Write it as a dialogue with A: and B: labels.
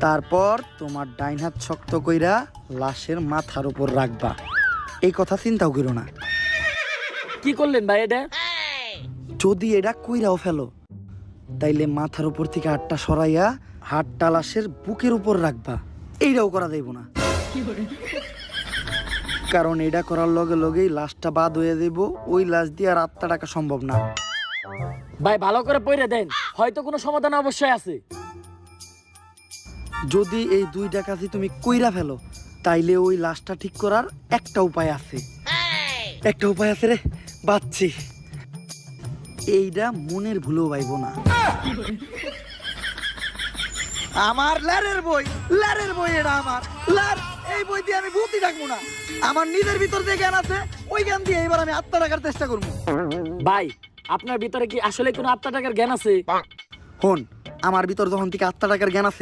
A: তারপর তোমার ডাইন হাত শক্ত কইরা লাশের মাথার উপর রাখবা। এই কথা চিন্তাও করো না।
B: কি করলেন ভাই এটা?
A: যদি এটা কইরাও ফেলো তাইলে মাথার উপর থেকে হাতটা সরাইয়া হাতটা লাশের বুকের উপর রাখবা। এইটাও করা যাইব না, কারণ এটা করার লগে লগেই লাশটা বাদ হয়ে যাইব। ওই লাশ দিয়ে আর আত্মা টাকা সম্ভব না।
B: ভাই ভালো করে পইরে দেন, হয়তো কোনো সমাধান অবশ্যই আছে।
A: যদি এই দুইটা কাজই তুমি কইরা ফেলো তাইলে ওই লাশটা ঠিক করার একটা উপায় আছে। একটা উপায় আছে রে, বাচ্চি। এইটা মনের ভুলেও পাইব না। আমার লারের বই এটা আমার লার। এই বই দিয়ে আমি ভূতি ডাকবো না। আমার নিজের ভিতর যে জ্ঞান আছে ওই জ্ঞান দিয়ে এবার আমি আত্মা ডাকার চেষ্টা করবো।
B: ভাই আপনার ভিতরে কি আসলে কোনো আত্মা টাকার জ্ঞান আছে?
A: হন, আমার ভিতর যখন থেকে আত্মা ডাকার জ্ঞান আছে